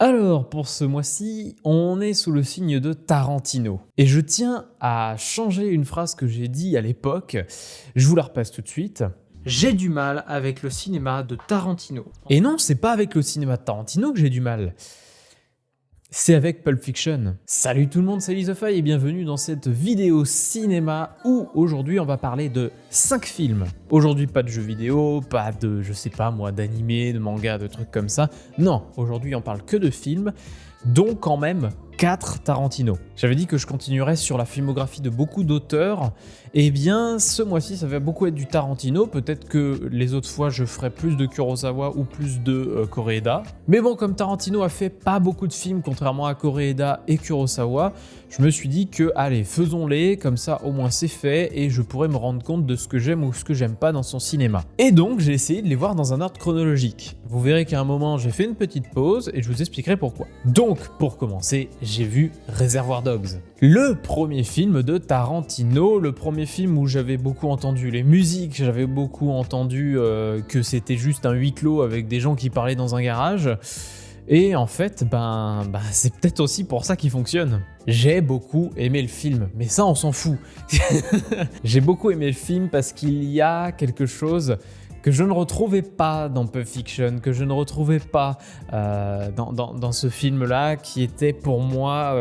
Alors, pour ce mois-ci, on est sous le signe de Tarantino. Et je tiens à changer une phrase que j'ai dit à l'époque. Je vous la repasse tout de suite. J'ai du mal avec le cinéma de Tarantino. Et non, c'est pas avec le cinéma de Tarantino que j'ai du mal. C'est avec Pulp Fiction. Salut tout le monde, c'est Lizofy et bienvenue dans cette vidéo cinéma où aujourd'hui on va parler de 5 films. Aujourd'hui pas de jeux vidéo, pas de, je sais pas moi, d'animé, de manga, de trucs comme ça. Non, aujourd'hui on parle que de films, dont quand même 4 Tarantino. J'avais dit que je continuerais sur la filmographie de beaucoup d'auteurs. Eh bien, ce mois-ci, ça va beaucoup être du Tarantino. Peut-être que les autres fois, je ferai plus de Kurosawa ou plus de Koreeda. Mais bon, comme Tarantino a fait pas beaucoup de films, contrairement à Koreeda et Kurosawa, je me suis dit que, allez, faisons-les, comme ça au moins c'est fait, et je pourrais me rendre compte de ce que j'aime ou ce que j'aime pas dans son cinéma. Et donc, j'ai essayé de les voir dans un ordre chronologique. Vous verrez qu'à un moment, j'ai fait une petite pause, et je vous expliquerai pourquoi. Donc, pour commencer, j'ai vu Reservoir Dogs. Le premier film de Tarantino, le premier film où j'avais beaucoup entendu les musiques, j'avais beaucoup entendu que c'était juste un huis clos avec des gens qui parlaient dans un garage. Et en fait, c'est peut-être aussi pour ça qu'il fonctionne. J'ai beaucoup aimé le film, mais ça on s'en fout. J'ai beaucoup aimé le film parce qu'il y a quelque chose que je ne retrouvais pas dans Pulp Fiction, que je ne retrouvais pas dans ce film-là, qui était pour moi,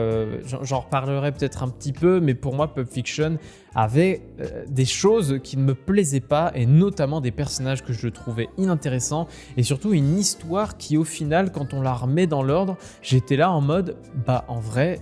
j'en reparlerai peut-être un petit peu, mais pour moi Pulp Fiction avait des choses qui ne me plaisaient pas, et notamment des personnages que je trouvais inintéressants, et surtout une histoire qui au final, quand on la remet dans l'ordre, j'étais là en mode, en vrai,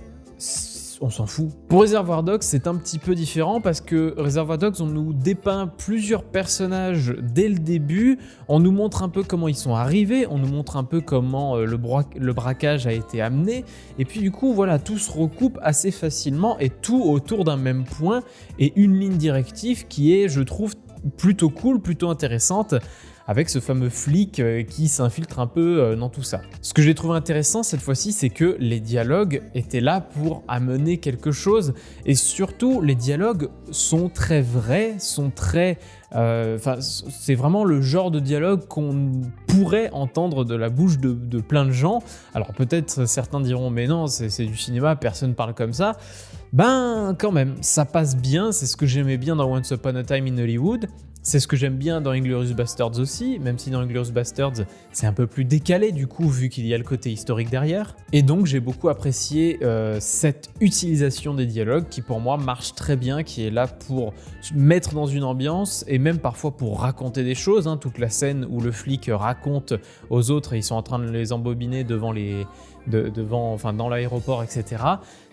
on s'en fout. Pour Reservoir Dogs, c'est un petit peu différent parce que Reservoir Dogs, on nous dépeint plusieurs personnages dès le début, on nous montre un peu comment ils sont arrivés, on nous montre un peu comment le braquage a été amené, et puis du coup, voilà, tout se recoupe assez facilement et tout autour d'un même point et une ligne directive qui est, je trouve, plutôt cool, plutôt intéressante, avec ce fameux flic qui s'infiltre un peu dans tout ça. Ce que j'ai trouvé intéressant cette fois-ci, c'est que les dialogues étaient là pour amener quelque chose, et surtout les dialogues sont très vrais, sont très... c'est vraiment le genre de dialogue qu'on pourrait entendre de la bouche de plein de gens. Alors peut-être certains diront mais non, c'est du cinéma, personne parle comme ça. Quand même, ça passe bien, c'est ce que j'aimais bien dans Once Upon a Time in Hollywood. C'est ce que j'aime bien dans Inglourious Basterds aussi, même si dans Inglourious Basterds, c'est un peu plus décalé du coup, vu qu'il y a le côté historique derrière. Et donc j'ai beaucoup apprécié cette utilisation des dialogues qui pour moi marche très bien, qui est là pour mettre dans une ambiance et même parfois pour raconter des choses. Toute la scène où le flic raconte aux autres et ils sont en train de les embobiner dans l'aéroport, etc.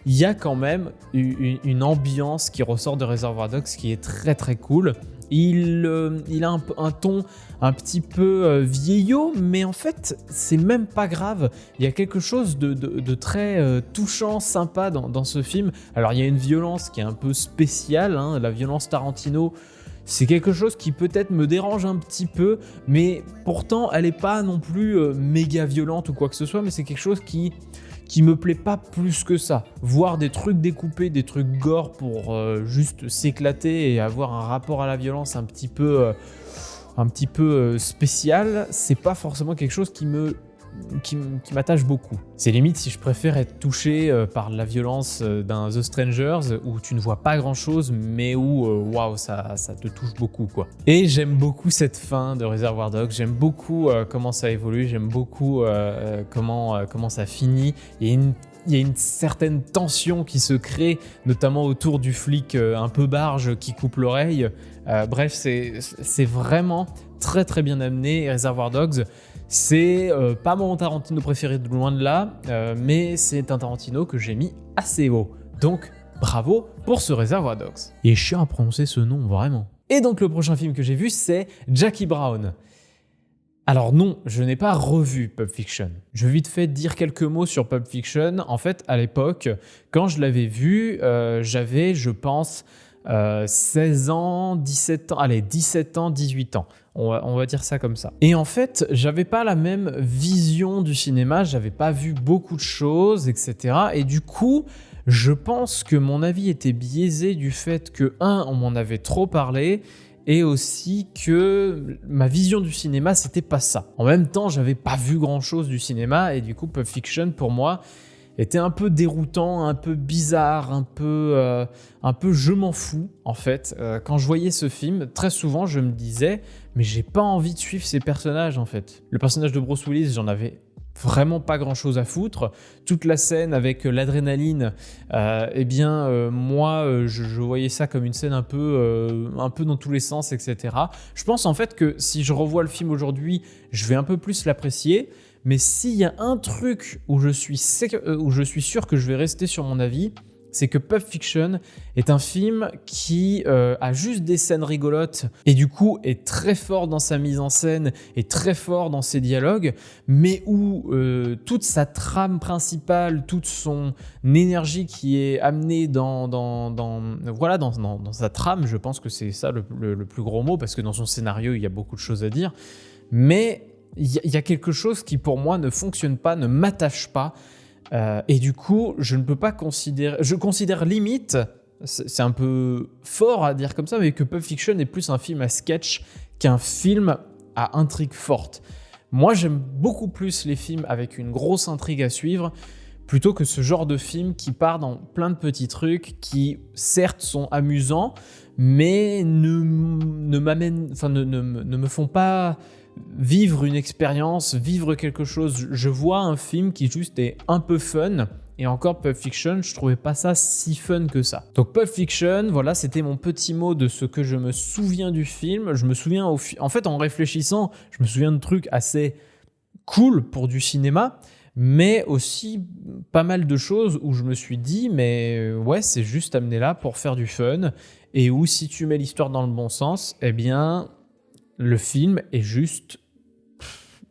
Il y a quand même une ambiance qui ressort de Reservoir Dogs qui est très très cool. Il a un ton un petit peu vieillot, mais en fait, c'est même pas grave. Il y a quelque chose de très touchant, sympa dans ce film. Alors, il y a une violence qui est un peu spéciale, la violence Tarantino. C'est quelque chose qui peut-être me dérange un petit peu, mais pourtant, elle n'est pas non plus méga violente ou quoi que ce soit, mais c'est quelque chose qui me plaît pas plus que ça. Voir des trucs découpés, des trucs gore pour juste s'éclater et avoir un rapport à la violence un petit peu spécial, c'est pas forcément quelque chose qui m'attache beaucoup. C'est limite si je préfère être touché par la violence d'un The Strangers où tu ne vois pas grand chose mais où waouh, ça te touche beaucoup quoi. Et j'aime beaucoup cette fin de Reservoir Dogs, j'aime beaucoup comment ça évolue, j'aime beaucoup comment ça finit. Il y a une certaine tension qui se crée, notamment autour du flic un peu barge qui coupe l'oreille. Bref, c'est vraiment très très bien amené. Reservoir Dogs, c'est pas mon Tarantino préféré de loin de là, mais c'est un Tarantino que j'ai mis assez haut. Donc bravo pour ce Reservoir Dogs. Il est chiant à prononcer ce nom, vraiment. Et donc le prochain film que j'ai vu, c'est Jackie Brown. Alors non, je n'ai pas revu Pulp Fiction. Je vais vite fait dire quelques mots sur Pulp Fiction. En fait, à l'époque, quand je l'avais vu, j'avais, je pense, 16 ans, 17 ans, allez, 17 ans, 18 ans. On va dire ça comme ça. Et en fait, j'avais pas la même vision du cinéma, j'avais pas vu beaucoup de choses, etc. Et du coup, je pense que mon avis était biaisé du fait que, on m'en avait trop parlé, et aussi que ma vision du cinéma, c'était pas ça. En même temps, j'avais pas vu grand-chose du cinéma, et du coup, Pulp Fiction, pour moi, était un peu déroutant, un peu bizarre, un peu je m'en fous, en fait. Quand je voyais ce film, très souvent, je me disais, mais j'ai pas envie de suivre ces personnages, en fait. Le personnage de Bruce Willis, j'en avais vraiment pas grand chose à foutre. Toute la scène avec l'adrénaline, moi, je voyais ça comme une scène un peu dans tous les sens, etc. Je pense en fait que si je revois le film aujourd'hui, je vais un peu plus l'apprécier. Mais s'il y a un truc où je suis sûr que je vais rester sur mon avis, c'est que Pulp Fiction est un film qui a juste des scènes rigolotes et du coup est très fort dans sa mise en scène et très fort dans ses dialogues, mais où toute sa trame principale, toute son énergie qui est amenée dans sa trame, je pense que c'est ça le plus gros mot, parce que dans son scénario, il y a beaucoup de choses à dire, mais il y a quelque chose qui pour moi ne fonctionne pas, ne m'attache pas. Et du coup, je ne peux pas considérer... Je considère limite, c'est un peu fort à dire comme ça, mais que Pulp Fiction est plus un film à sketch qu'un film à intrigue forte. Moi, j'aime beaucoup plus les films avec une grosse intrigue à suivre, plutôt que ce genre de film qui part dans plein de petits trucs qui, certes, sont amusants, mais ne me font pas vivre une expérience, vivre quelque chose. Je vois un film qui juste est un peu fun, et encore Pulp Fiction, je trouvais pas ça si fun que ça. Donc Pulp Fiction, voilà, c'était mon petit mot de ce que je me souviens du film. Je me souviens, en fait, en réfléchissant, je me souviens de trucs assez cool pour du cinéma, mais aussi pas mal de choses où je me suis dit, mais ouais, c'est juste amené là pour faire du fun, et où si tu mets l'histoire dans le bon sens, eh bien, le film est juste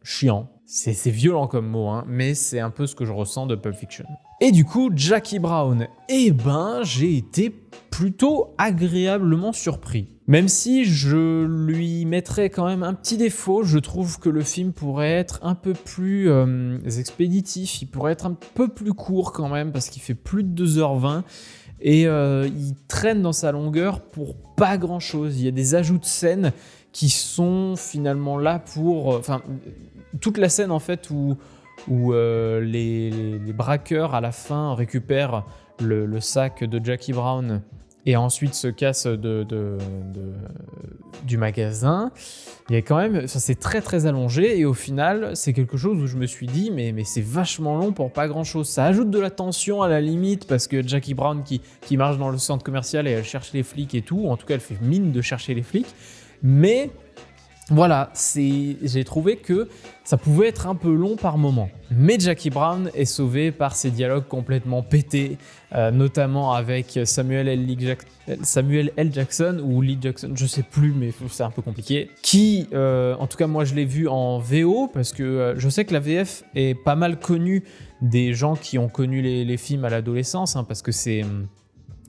chiant. C'est violent comme mot, hein, mais c'est un peu ce que je ressens de Pulp Fiction. Et du coup, Jackie Brown, j'ai été plutôt agréablement surpris. Même si je lui mettrais quand même un petit défaut, je trouve que le film pourrait être un peu plus expéditif, il pourrait être un peu plus court quand même, parce qu'il fait plus de 2h20, et il traîne dans sa longueur pour pas grand-chose. Il y a des ajouts de scènes qui sont finalement là pour... toute la scène en fait où les braqueurs à la fin récupèrent le sac de Jackie Brown et ensuite se cassent du magasin, il y a quand même... c'est très très allongé, et au final, c'est quelque chose où je me suis dit, mais c'est vachement long pour pas grand chose. Ça ajoute de la tension à la limite, parce que Jackie Brown qui marche dans le centre commercial et elle cherche les flics et tout, en tout cas elle fait mine de chercher les flics. Mais voilà, j'ai trouvé que ça pouvait être un peu long par moment. Mais Jackie Brown est sauvé par ses dialogues complètement pétés, notamment avec Samuel L. Jackson ou Lee Jackson, je sais plus, mais c'est un peu compliqué. Qui, en tout cas moi je l'ai vu en VO, parce que je sais que la VF est pas mal connue des gens qui ont connu les films à l'adolescence, hein, parce que c'est...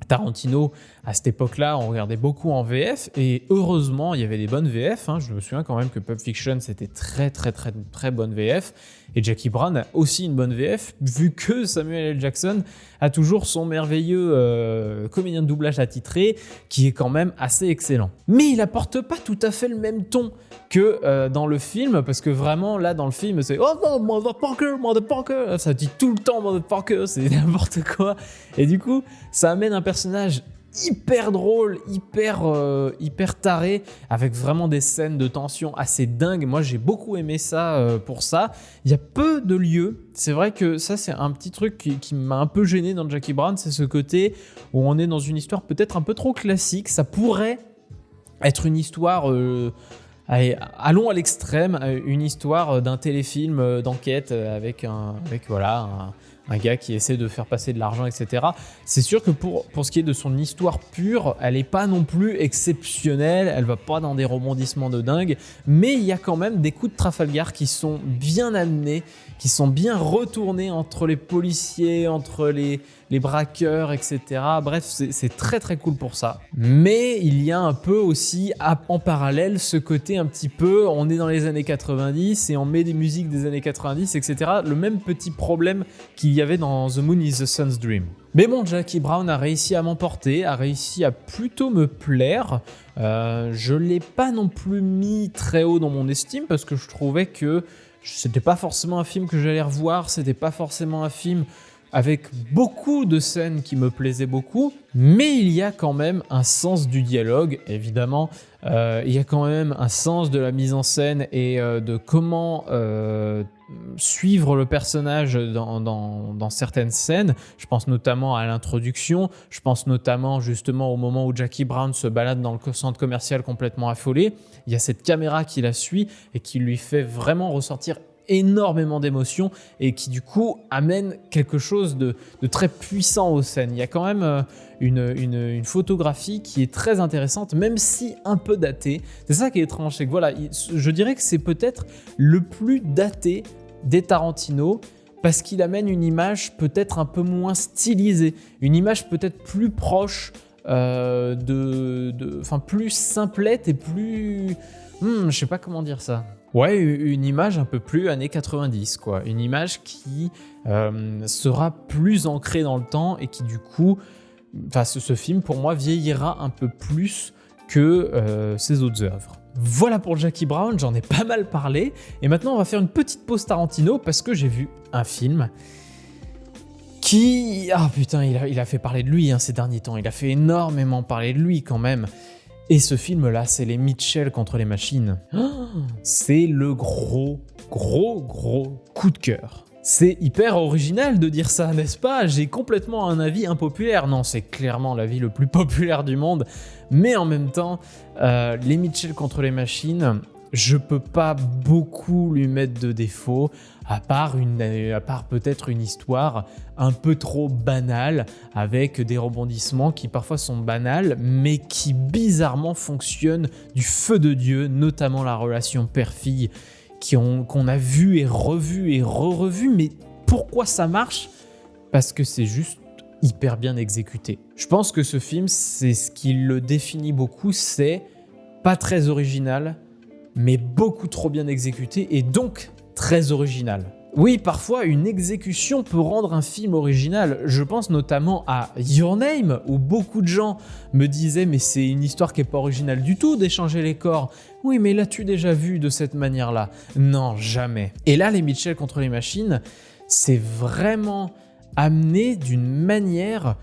Tarantino, à cette époque-là, on regardait beaucoup en VF, et heureusement, il y avait des bonnes VF. Hein. Je me souviens quand même que Pulp Fiction, c'était très très très très bonne VF, et Jackie Brown a aussi une bonne VF, vu que Samuel L. Jackson a toujours son merveilleux comédien de doublage attitré, qui est quand même assez excellent. Mais il apporte pas tout à fait le même ton que dans le film, parce que vraiment, là, dans le film, c'est « Oh non, motherfucker, motherfucker !» Ça dit tout le temps « motherfucker », c'est n'importe quoi. Et du coup, ça amène un personnage hyper drôle, hyper taré, avec vraiment des scènes de tension assez dingues. Moi, j'ai beaucoup aimé ça pour ça. Il y a peu de lieux. C'est vrai que ça, c'est un petit truc qui m'a un peu gêné dans Jackie Brown, c'est ce côté où on est dans une histoire peut-être un peu trop classique. Ça pourrait être une histoire... allons à l'extrême, une histoire d'un téléfilm d'enquête avec un gars qui essaie de faire passer de l'argent, etc. C'est sûr que pour ce qui est de son histoire pure, elle n'est pas non plus exceptionnelle, elle va pas dans des rebondissements de dingue, mais il y a quand même des coups de Trafalgar qui sont bien amenés, qui sont bien retournés entre les policiers, entre les braqueurs, etc. Bref, c'est très très cool pour ça. Mais il y a un peu aussi, en parallèle, ce côté un petit peu, on est dans les années 90 et on met des musiques des années 90, etc. Le même petit problème qu'il y avait dans The Moon is the Sun's Dream. Mais bon, Jackie Brown a réussi à m'emporter, a réussi à plutôt me plaire. Je l'ai pas non plus mis très haut dans mon estime parce que je trouvais que c'était pas forcément un film que j'allais revoir, c'était pas forcément un film avec beaucoup de scènes qui me plaisaient beaucoup, mais il y a quand même un sens du dialogue, évidemment. Il y a quand même un sens de la mise en scène et de comment suivre le personnage dans certaines scènes. Je pense notamment à l'introduction, je pense notamment justement au moment où Jackie Brown se balade dans le centre commercial complètement affolé. Il y a cette caméra qui la suit et qui lui fait vraiment ressortir énormément d'émotions et qui du coup amène quelque chose de très puissant aux scènes. Il y a quand même une photographie qui est très intéressante, même si un peu datée. C'est ça qui est étrange, c'est que voilà, je dirais que c'est peut-être le plus daté des Tarantino parce qu'il amène une image peut-être un peu moins stylisée, une image peut-être plus proche plus simplette et plus... je sais pas comment dire ça. Ouais, une image un peu plus années 90, quoi. Une image qui sera plus ancrée dans le temps et qui, du coup, ce film, pour moi, vieillira un peu plus que ses autres œuvres. Voilà pour Jackie Brown, j'en ai pas mal parlé. Et maintenant, on va faire une petite pause Tarantino parce que j'ai vu un film qui... Ah putain, il a fait parler de lui ces derniers temps. Il a fait énormément parler de lui quand même. Et ce film-là, c'est les Mitchell contre les machines. C'est le gros coup de cœur. C'est hyper original de dire ça, n'est-ce pas? J'ai complètement un avis impopulaire. Non, c'est clairement l'avis le plus populaire du monde. Mais en même temps, les Mitchell contre les machines, je peux pas beaucoup lui mettre de défaut, à part peut-être une histoire un peu trop banale, avec des rebondissements qui parfois sont banals, mais qui bizarrement fonctionnent du feu de Dieu, notamment la relation père-fille, qu'on a vu et revu et re-revu. Mais pourquoi ça marche? Parce que c'est juste hyper bien exécuté. Je pense que ce film, c'est ce qui le définit beaucoup, c'est pas très original, mais beaucoup trop bien exécuté et donc très original. Oui, parfois une exécution peut rendre un film original. Je pense notamment à Your Name, où beaucoup de gens me disaient mais c'est une histoire qui n'est pas originale du tout d'échanger les corps. Oui, mais l'as-tu déjà vu de cette manière-là? Non, jamais. Et là, les Mitchell contre les machines, c'est vraiment amené d'une manière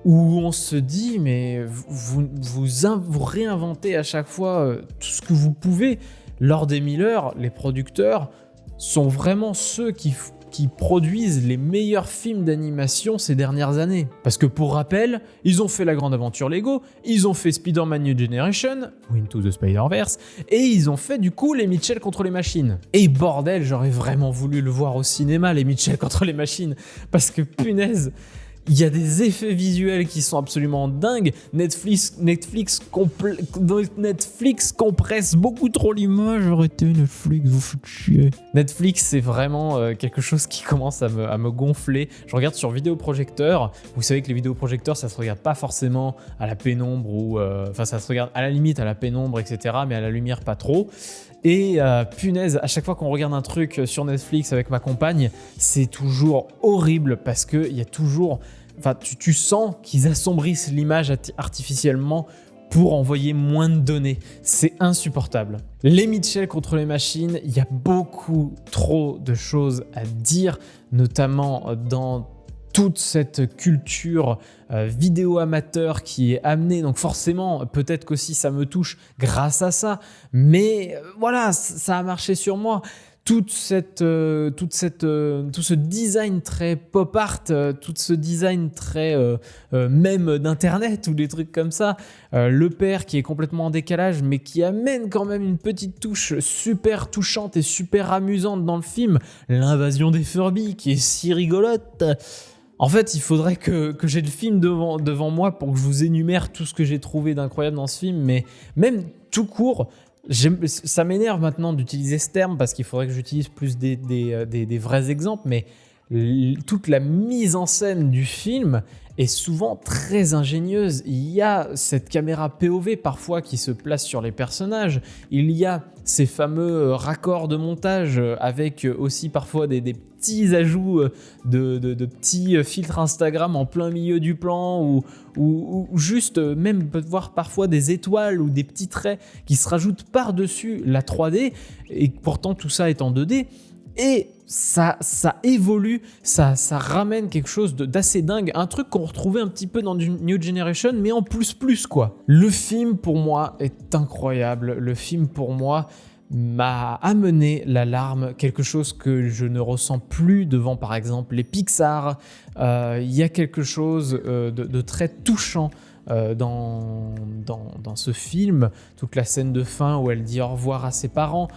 où on se dit mais vous réinventez à chaque fois tout ce que vous pouvez. Lord et Miller, les producteurs, sont vraiment ceux qui produisent les meilleurs films d'animation ces dernières années. Parce que pour rappel, ils ont fait La Grande Aventure Lego, ils ont fait Spider-Man New Generation, ou Into the Spider-Verse, et ils ont fait du coup les Mitchell contre les machines. Et bordel, j'aurais vraiment voulu le voir au cinéma, les Mitchell contre les machines, parce que punaise, il y a des effets visuels qui sont absolument dingues. Netflix compresse beaucoup trop l'image. Arrêtez Netflix, vous faites chier. Netflix, c'est vraiment quelque chose qui commence à me gonfler. Je regarde sur vidéoprojecteur. Vous savez que les vidéoprojecteurs, ça se regarde pas forcément à la pénombre ou... ça se regarde à la limite à la pénombre, etc. Mais à la lumière, pas trop. Et punaise, à chaque fois qu'on regarde un truc sur Netflix avec ma compagne, c'est toujours horrible parce qu'il y a toujours... Enfin, tu sens qu'ils assombrissent l'image artificiellement pour envoyer moins de données. C'est insupportable. Les Mitchell contre les machines, il y a beaucoup trop de choses à dire, notamment dans toute cette culture vidéo amateur qui est amenée. Donc forcément, peut-être qu'aussi ça me touche grâce à ça. Mais voilà, ça a marché sur moi. Tout ce design très pop art, tout ce design très même d'internet ou des trucs comme ça, le père qui est complètement en décalage mais qui amène quand même une petite touche super touchante et super amusante dans le film, l'invasion des Furby qui est si rigolote. En fait, il faudrait que j'ai le film devant moi pour que je vous énumère tout ce que j'ai trouvé d'incroyable dans ce film, mais même tout court, ça m'énerve maintenant d'utiliser ce terme parce qu'il faudrait que j'utilise plus des vrais exemples, mais toute la mise en scène du film est souvent très ingénieuse. Il y a cette caméra POV parfois qui se place sur les personnages. Il y a ces fameux raccords de montage avec aussi parfois des petits ajouts de petits filtres Instagram en plein milieu du plan ou juste même peut voir parfois des étoiles ou des petits traits qui se rajoutent par-dessus la 3D et pourtant tout ça est en 2D. Et ça évolue, ça ramène quelque chose d'assez dingue, un truc qu'on retrouvait un petit peu dans du New Generation, mais en plus quoi. Le film pour moi est incroyable, le film pour moi m'a amené la larme, quelque chose que je ne ressens plus devant par exemple les Pixar. Il y a quelque chose de très touchant dans ce film, toute la scène de fin où elle dit au revoir à ses parents,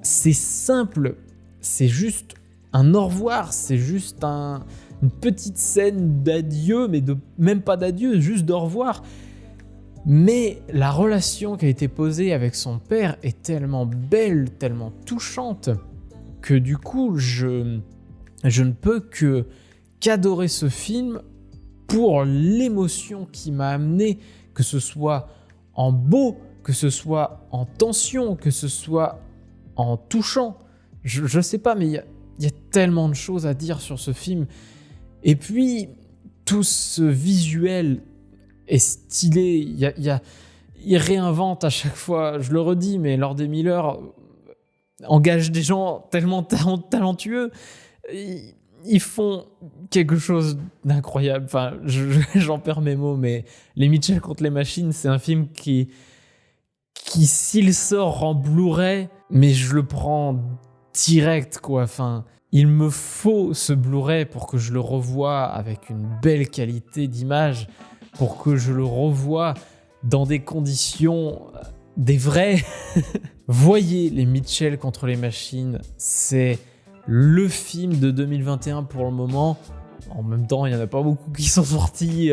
c'est simple. C'est juste un au revoir, c'est juste une petite scène d'adieu, mais même pas d'adieu, juste d'au revoir. Mais la relation qui a été posée avec son père est tellement belle, tellement touchante, que du coup, je ne peux qu'adorer ce film pour l'émotion qui m'a amené, que ce soit en beau, que ce soit en tension, que ce soit en touchant. Je sais pas, mais il y a tellement de choses à dire sur ce film. Et puis, tout ce visuel est stylé. Il réinvente à chaque fois, je le redis, mais Lord et Miller engage des gens tellement talentueux. Ils font quelque chose d'incroyable. Enfin, j'en perds mes mots, mais Les Mitchell contre les machines, c'est un film qui s'il sort en Blu-ray, mais je le prends direct, quoi. Enfin, il me faut ce Blu-ray pour que je le revoie avec une belle qualité d'image, pour que je le revoie dans des conditions des vrais. Voyez Les Mitchell contre les machines, c'est le film de 2021 pour le moment. En même temps, il n'y en a pas beaucoup qui sont sortis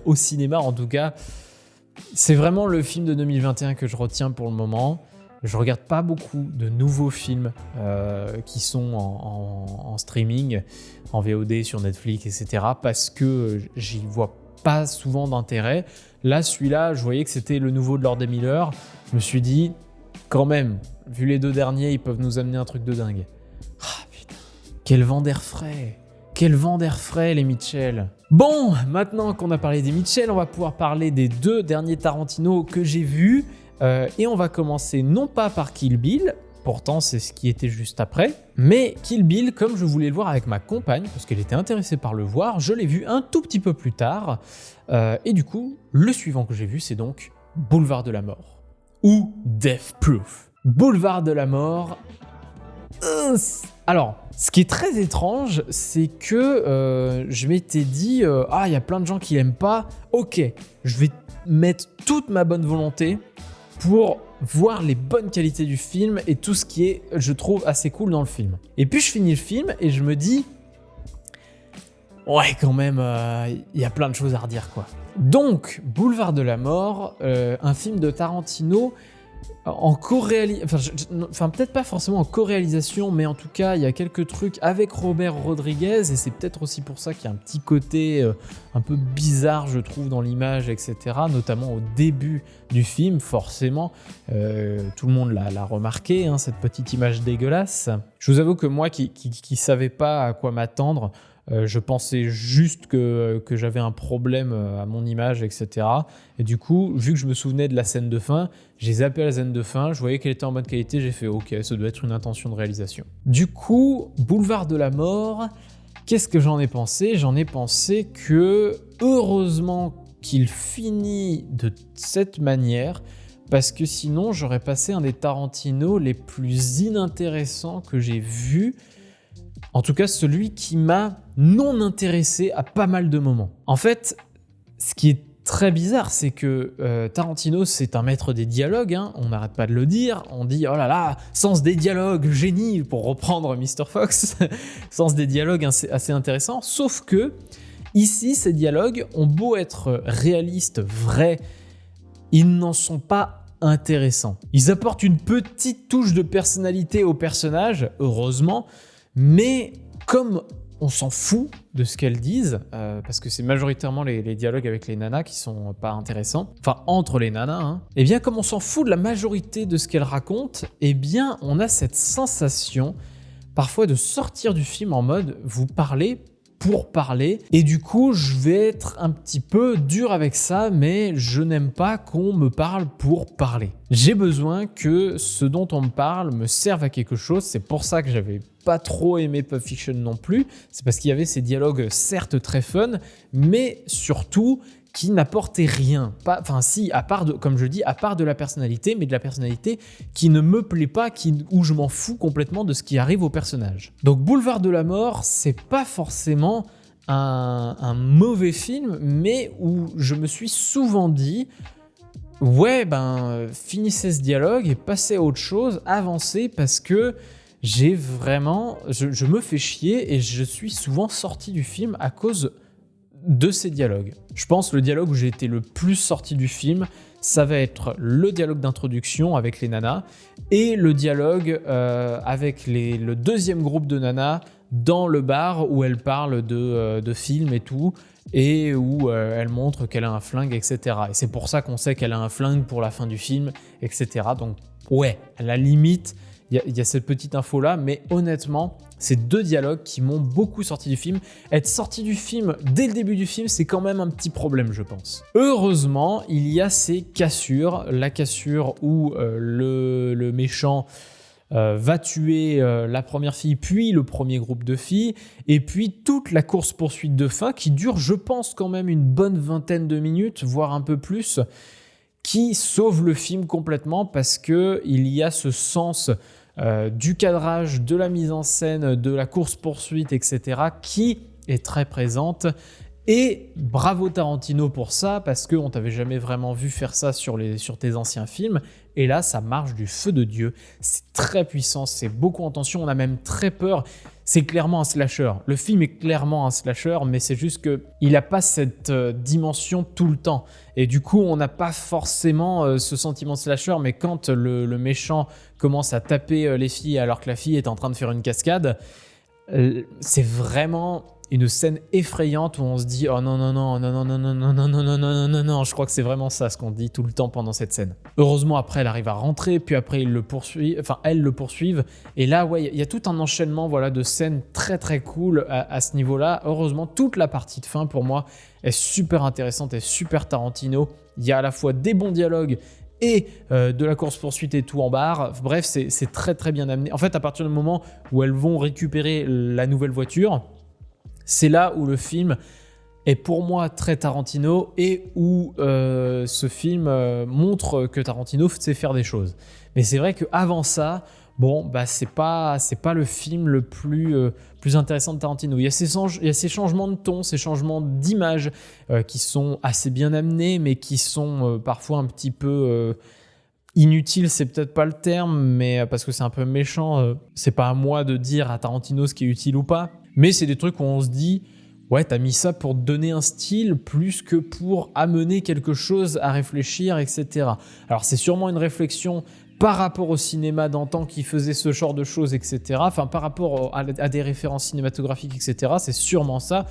au cinéma, en tout cas. C'est vraiment le film de 2021 que je retiens pour le moment. Je regarde pas beaucoup de nouveaux films qui sont en streaming, en VOD sur Netflix, etc. parce que j'y vois pas souvent d'intérêt. Là, celui-là, je voyais que c'était le nouveau de Lord et Miller. Je me suis dit, quand même, vu les deux derniers, ils peuvent nous amener un truc de dingue. Ah putain, quel vent d'air frais! Quel vent d'air frais, les Mitchell. Bon, maintenant qu'on a parlé des Mitchell, on va pouvoir parler des deux derniers Tarantino que j'ai vus. Et on va commencer non pas par Kill Bill, pourtant c'est ce qui était juste après, mais Kill Bill comme je voulais le voir avec ma compagne, parce qu'elle était intéressée par le voir, je l'ai vu un tout petit peu plus tard. Et du coup, le suivant que j'ai vu, c'est donc Boulevard de la Mort, ou Death Proof. Boulevard de la Mort... Alors, ce qui est très étrange, c'est que je m'étais dit il y a plein de gens qui l'aiment pas, ok, je vais mettre toute ma bonne volonté pour voir les bonnes qualités du film et tout ce qui est, je trouve, assez cool dans le film. Et puis je finis le film et je me dis, ouais, quand même, y a plein de choses à redire, quoi. Donc, Boulevard de la Mort, un film de Tarantino en co-réalisation, enfin peut-être pas forcément en co-réalisation, mais en tout cas il y a quelques trucs avec Robert Rodriguez et c'est peut-être aussi pour ça qu'il y a un petit côté un peu bizarre, je trouve, dans l'image, etc. Notamment au début du film, forcément, tout le monde l'a remarqué, hein, cette petite image dégueulasse. Je vous avoue que moi qui savais pas à quoi m'attendre, je pensais juste que j'avais un problème à mon image, etc. Et du coup, vu que je me souvenais de la scène de fin, j'ai zappé la scène de fin, je voyais qu'elle était en bonne qualité, j'ai fait ok, ça doit être une intention de réalisation. Du coup, Boulevard de la Mort, qu'est-ce que j'en ai pensé ? J'en ai pensé que, heureusement qu'il finit de cette manière, parce que sinon j'aurais passé un des Tarantino les plus inintéressants que j'ai vus. En tout cas, celui qui m'a non intéressé à pas mal de moments. En fait, ce qui est très bizarre, c'est que Tarantino, c'est un maître des dialogues, hein, on n'arrête pas de le dire. On dit, oh là là, sens des dialogues, génie, pour reprendre Mr. Fox, sens des dialogues assez intéressants. Sauf que, ici, ces dialogues ont beau être réalistes, vrais, ils n'en sont pas intéressants. Ils apportent une petite touche de personnalité au personnage, heureusement, mais comme on s'en fout de ce qu'elles disent, parce que c'est majoritairement les dialogues avec les nanas qui sont pas intéressants, enfin entre les nanas, hein. Et bien comme on s'en fout de la majorité de ce qu'elles racontent, et bien on a cette sensation parfois de sortir du film en mode vous parlez pour parler, et du coup je vais être un petit peu dur avec ça, mais je n'aime pas qu'on me parle pour parler. J'ai besoin que ce dont on me parle me serve à quelque chose, c'est pour ça que j'avais pas trop aimé Pulp Fiction non plus, c'est parce qu'il y avait ces dialogues certes très fun, mais surtout qui n'apportait rien. Enfin si, à part de, comme je dis, à part de la personnalité, mais de la personnalité qui ne me plaît pas, où je m'en fous complètement de ce qui arrive au personnage. Donc Boulevard de la Mort, c'est pas forcément un mauvais film, mais où je me suis souvent dit ouais, finissez ce dialogue et passez à autre chose, avancez, parce que j'ai vraiment... Je me fais chier et je suis souvent sorti du film à cause de ces dialogues. Je pense que le dialogue où j'ai été le plus sorti du film, ça va être le dialogue d'introduction avec les nanas et le dialogue avec le deuxième groupe de nanas dans le bar où elle parle de films et tout, et où elle montre qu'elle a un flingue, etc. Et c'est pour ça qu'on sait qu'elle a un flingue pour la fin du film, etc. Donc ouais, à la limite, il y a cette petite info-là, mais honnêtement, ces deux dialogues qui m'ont beaucoup sorti du film. Être sorti du film dès le début du film, c'est quand même un petit problème, je pense. Heureusement, il y a ces cassures. La cassure où le méchant va tuer la première fille, puis le premier groupe de filles, et puis toute la course-poursuite de fin qui dure, je pense, quand même une bonne vingtaine de minutes, voire un peu plus, qui sauve le film complètement parce qu'il y a ce sens du cadrage, de la mise en scène, de la course-poursuite, etc., qui est très présente. Et bravo Tarantino pour ça, parce qu'on t'avait jamais vraiment vu faire ça sur tes anciens films. Et là, ça marche du feu de Dieu. C'est très puissant, c'est beaucoup en tension, on a même très peur. C'est clairement un slasher. Le film est clairement un slasher, mais c'est juste qu'il n'a pas cette dimension tout le temps. Et du coup, on n'a pas forcément ce sentiment de slasher, mais quand le méchant commence à taper les filles alors que la fille est en train de faire une cascade, c'est vraiment une scène effrayante où on se dit oh non non non non non non non non non non non non non non, je crois que c'est vraiment ça ce qu'on dit tout le temps pendant cette scène. Heureusement après elle arrive à rentrer, puis après elles le poursuivent, et là ouais il y a tout un enchaînement voilà de scènes très très cool à ce niveau-là. Heureusement toute la partie de fin pour moi est super intéressante et super Tarantino. Il y a à la fois des bons dialogues et de la course-poursuite et tout en barre. Bref, c'est très très bien amené. En fait, à partir du moment où elles vont récupérer la nouvelle voiture, c'est là où le film est pour moi très Tarantino et où ce film montre que Tarantino sait faire des choses. Mais c'est vrai qu'avant ça, c'est pas le film le plus intéressant de Tarantino. Il y a ces changements de ton, ces changements d'image qui sont assez bien amenés, mais qui sont parfois un petit peu inutiles, c'est peut-être pas le terme, mais parce que c'est un peu méchant, c'est pas à moi de dire à Tarantino ce qui est utile ou pas. Mais c'est des trucs où on se dit ouais, t'as mis ça pour te donner un style plus que pour amener quelque chose à réfléchir, etc. Alors c'est sûrement une réflexion par rapport au cinéma d'antan qui faisait ce genre de choses, etc. Enfin, par rapport à des références cinématographiques, etc. C'est sûrement ça.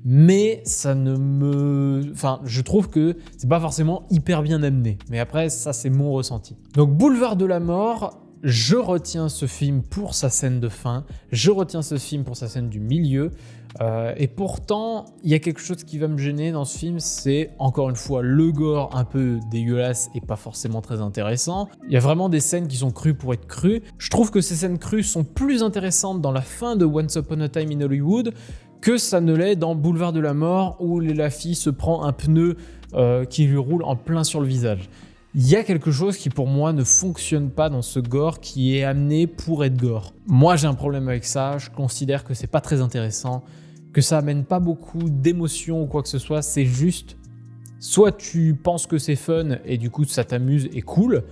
Mais ça ne me... Enfin, je trouve que c'est pas forcément hyper bien amené. Mais après, ça, c'est mon ressenti. Donc, Boulevard de la Mort, je retiens ce film pour sa scène de fin. Je retiens ce film pour sa scène du milieu. Et pourtant, il y a quelque chose qui va me gêner dans ce film, c'est encore une fois le gore un peu dégueulasse et pas forcément très intéressant. Il y a vraiment des scènes qui sont crues pour être crues. Je trouve que ces scènes crues sont plus intéressantes dans la fin de Once Upon a Time in Hollywood que ça ne l'est dans Boulevard de la Mort où la fille se prend un pneu qui lui roule en plein sur le visage. Il y a quelque chose qui pour moi ne fonctionne pas dans ce gore qui est amené pour être gore. Moi j'ai un problème avec ça, je considère que c'est pas très intéressant, que ça amène pas beaucoup d'émotions ou quoi que ce soit, c'est juste soit tu penses que c'est fun et du coup ça t'amuse et cool,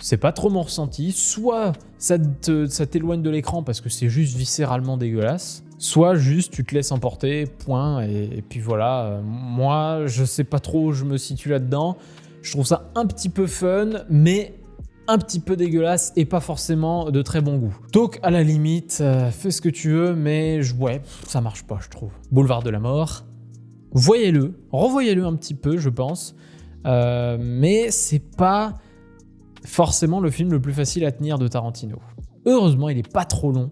c'est pas trop mon ressenti, soit ça t'éloigne de l'écran parce que c'est juste viscéralement dégueulasse, soit juste tu te laisses emporter, point, et puis voilà. Moi je sais pas trop où je me situe là-dedans. Je trouve ça un petit peu fun, mais un petit peu dégueulasse et pas forcément de très bon goût. Donc à la limite, fais ce que tu veux, mais ouais, ça marche pas, je trouve. Boulevard de la mort, voyez-le, revoyez-le un petit peu, je pense, mais c'est pas forcément le film le plus facile à tenir de Tarantino. Heureusement, il est pas trop long,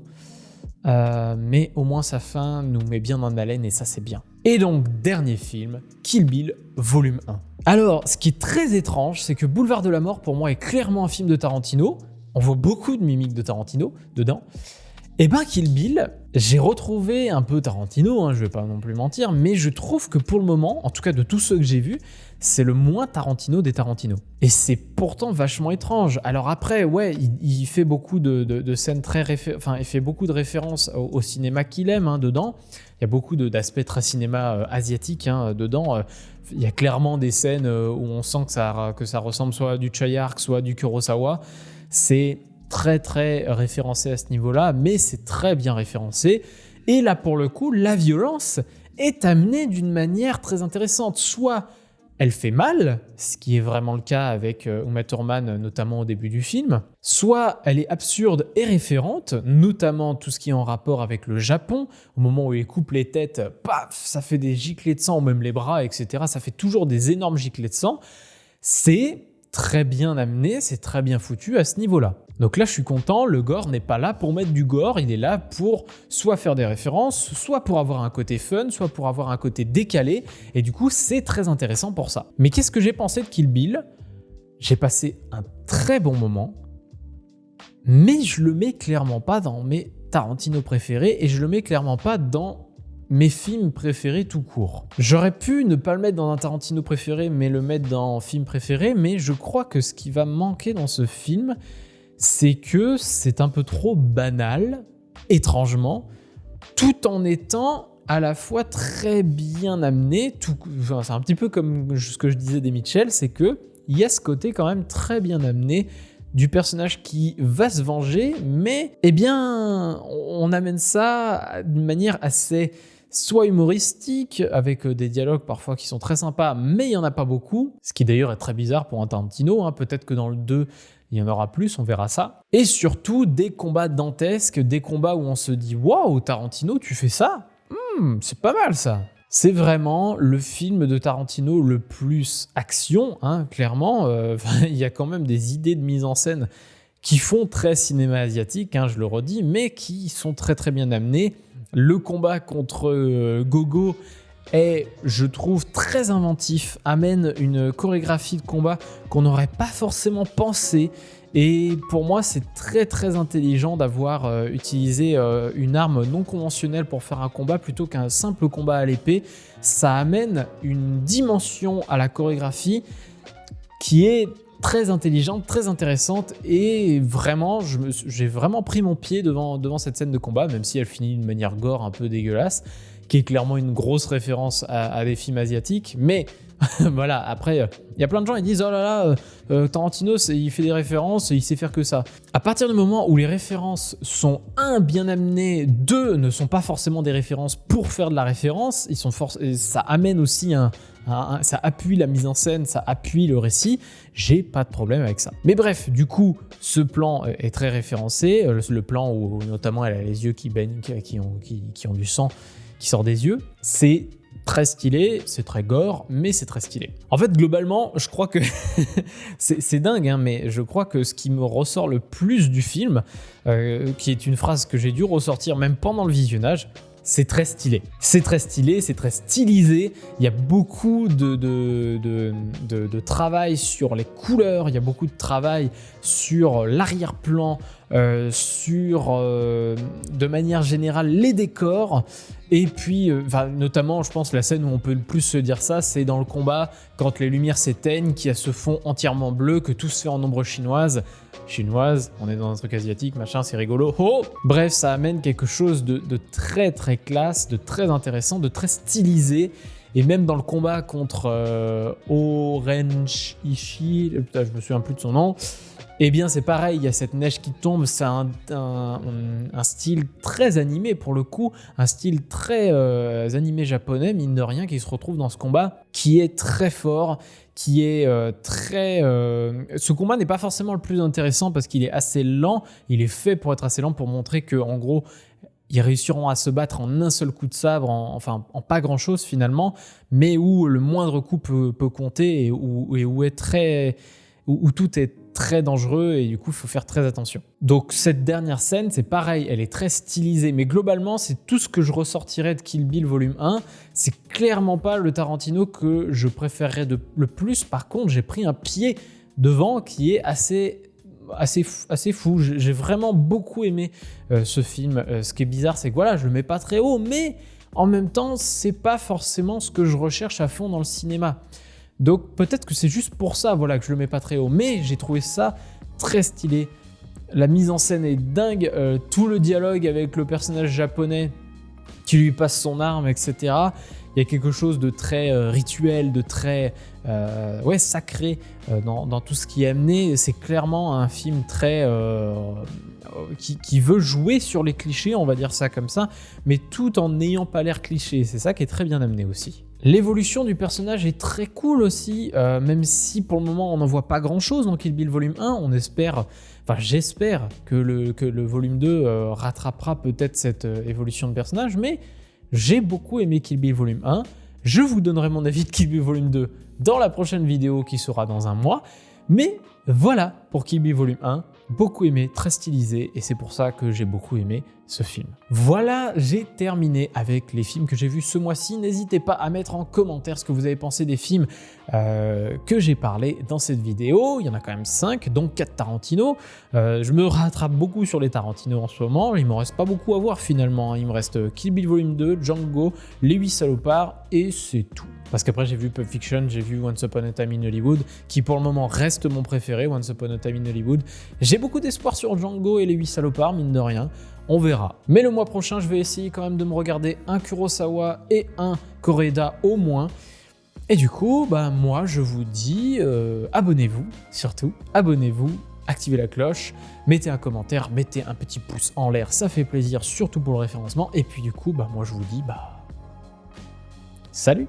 mais au moins sa fin nous met bien dans haleine et ça c'est bien. Et donc, dernier film, Kill Bill, volume 1. Alors, ce qui est très étrange, c'est que Boulevard de la mort, pour moi, est clairement un film de Tarantino. On voit beaucoup de mimiques de Tarantino dedans. Et ben, Kill Bill, j'ai retrouvé un peu Tarantino, hein, je vais pas non plus mentir, mais je trouve que pour le moment, en tout cas de tous ceux que j'ai vus, c'est le moins Tarantino des Tarantino. Et c'est pourtant vachement étrange. Alors après, ouais, il fait beaucoup de scènes très il fait beaucoup de références au cinéma qu'il aime hein, dedans. Il y a beaucoup d'aspects très cinéma asiatique hein, dedans. Il y a clairement des scènes où on sent que ça ressemble soit à du Tsui Hark, soit à du Kurosawa. C'est très très référencé à ce niveau-là, mais c'est très bien référencé. Et là, pour le coup, la violence est amenée d'une manière très intéressante. Soit elle fait mal, ce qui est vraiment le cas avec Uma Thurman, notamment au début du film. Soit elle est absurde et référente, notamment tout ce qui est en rapport avec le Japon. Au moment où il coupe les têtes, paf, ça fait des giclées de sang, ou même les bras, etc. Ça fait toujours des énormes giclées de sang. C'est très bien amené, c'est très bien foutu à ce niveau-là. Donc là, je suis content, le gore n'est pas là pour mettre du gore, il est là pour soit faire des références, soit pour avoir un côté fun, soit pour avoir un côté décalé, et du coup, c'est très intéressant pour ça. Mais qu'est-ce que j'ai pensé de Kill Bill ? J'ai passé un très bon moment, mais je le mets clairement pas dans mes Tarantino préférés, et je le mets clairement pas dans mes films préférés tout court. J'aurais pu ne pas le mettre dans un Tarantino préféré, mais le mettre dans film préféré, mais je crois que ce qui va me manquer dans ce film, c'est que c'est un peu trop banal, étrangement, tout en étant à la fois très bien amené. C'est un petit peu comme ce que je disais des Mitchell, c'est qu'il y a ce côté quand même très bien amené du personnage qui va se venger, mais eh bien, on amène ça d'une manière assez soit humoristique, avec des dialogues parfois qui sont très sympas, mais il n'y en a pas beaucoup, ce qui d'ailleurs est très bizarre pour un Tarantino, hein. Peut-être que dans le 2, il y en aura plus, on verra ça. Et surtout, des combats dantesques, des combats où on se dit « Waouh, Tarantino, tu fais ça ? C'est pas mal ça !» C'est vraiment le film de Tarantino le plus action, hein, clairement. Il y a quand même des idées de mise en scène qui font très cinéma asiatique, hein, je le redis, mais qui sont très très bien amenées. Le combat contre Gogo est, je trouve, très inventif, amène une chorégraphie de combat qu'on n'aurait pas forcément pensé. Et pour moi, c'est très très intelligent d'avoir utilisé une arme non conventionnelle pour faire un combat plutôt qu'un simple combat à l'épée. Ça amène une dimension à la chorégraphie qui est très intelligente, très intéressante, et vraiment, j'ai vraiment pris mon pied devant cette scène de combat, même si elle finit d'une manière gore un peu dégueulasse, qui est clairement une grosse référence à des films asiatiques, mais voilà, après, il y a plein de gens qui disent « Oh là là, Tarantino, il fait des références, il sait faire que ça ». À partir du moment où les références sont, un, bien amenées, deux, ne sont pas forcément des références pour faire de la référence, ça amène aussi ça appuie la mise en scène, ça appuie le récit, j'ai pas de problème avec ça. Mais bref, du coup, ce plan est très référencé, le plan où notamment elle a les yeux qui baignent, qui ont du sang qui sort des yeux, c'est très stylé, c'est très gore, mais c'est très stylé. En fait, globalement, je crois que c'est dingue, hein, mais je crois que ce qui me ressort le plus du film, qui est une phrase que j'ai dû ressortir même pendant le visionnage, c'est très stylé. C'est très stylé, c'est très stylisé. Il y a beaucoup de travail sur les couleurs, il y a beaucoup de travail sur l'arrière-plan, de manière générale les décors. Et puis, notamment, je pense, la scène où on peut le plus se dire ça, c'est dans le combat, quand les lumières s'éteignent, qu'il y a ce fond entièrement bleu, que tout se fait en ombre chinoise, on est dans un truc asiatique, machin, c'est rigolo. Oh, bref, ça amène quelque chose de très très classe, de très intéressant, de très stylisé. Et même dans le combat contre Oren Ishii, putain, je me souviens plus de son nom, Eh bien c'est pareil, il y a cette neige qui tombe, c'est un style très animé pour le coup, un style très animé japonais, mine de rien, qui se retrouve dans ce combat, qui est très fort, qui est très... Ce combat n'est pas forcément le plus intéressant parce qu'il est assez lent, il est fait pour être assez lent pour montrer que en gros, ils réussiront à se battre en un seul coup de sabre, en pas grand chose finalement, mais où le moindre coup peut compter et où tout est très dangereux et du coup il faut faire très attention. Donc cette dernière scène, c'est pareil, elle est très stylisée, mais globalement c'est tout ce que je ressortirais de Kill Bill volume 1. C'est clairement pas le Tarantino que je préférerais le plus. Par contre, j'ai pris un pied devant qui est assez fou. J'ai vraiment beaucoup aimé ce film. Ce qui est bizarre, c'est que voilà, je le mets pas très haut, mais en même temps, c'est pas forcément ce que je recherche à fond dans le cinéma. Donc peut-être que c'est juste pour ça, voilà, que je le mets pas très haut, mais j'ai trouvé ça très stylé. La mise en scène est dingue, tout le dialogue avec le personnage japonais qui lui passe son arme, etc. Il y a quelque chose de très rituel, de très sacré dans tout ce qui est amené. C'est clairement un film très qui veut jouer sur les clichés, on va dire ça comme ça, mais tout en n'ayant pas l'air cliché. C'est ça qui est très bien amené aussi. L'évolution du personnage est très cool aussi, même si pour le moment on n'en voit pas grand chose dans Kill Bill volume 1, j'espère que le volume 2 rattrapera peut-être cette évolution de personnage, mais j'ai beaucoup aimé Kill Bill volume 1, je vous donnerai mon avis de Kill Bill volume 2 dans la prochaine vidéo qui sera dans un mois, mais voilà pour Kill Bill volume 1, beaucoup aimé, très stylisé, et c'est pour ça que j'ai beaucoup aimé ce film. Voilà, j'ai terminé avec les films que j'ai vus ce mois-ci. N'hésitez pas à mettre en commentaire ce que vous avez pensé des films que j'ai parlé dans cette vidéo. Il y en a quand même 5, dont 4 Tarantino. Je me rattrape beaucoup sur les Tarantino en ce moment. Il ne me reste pas beaucoup à voir finalement. Il me reste Kill Bill Volume 2, Django, Les 8 Salopards, et c'est tout. Parce qu'après j'ai vu Pulp Fiction, j'ai vu Once Upon a Time in Hollywood, qui pour le moment reste mon préféré, Once Upon a Time in Hollywood. J'ai beaucoup d'espoir sur Django et Les 8 Salopards, mine de rien. On verra. Mais le mois prochain, je vais essayer quand même de me regarder un Kurosawa et un Koreda au moins. Et du coup, moi, je vous dis abonnez-vous, surtout. Abonnez-vous, activez la cloche, mettez un commentaire, mettez un petit pouce en l'air. Ça fait plaisir, surtout pour le référencement. Et puis du coup, moi, je vous dis salut!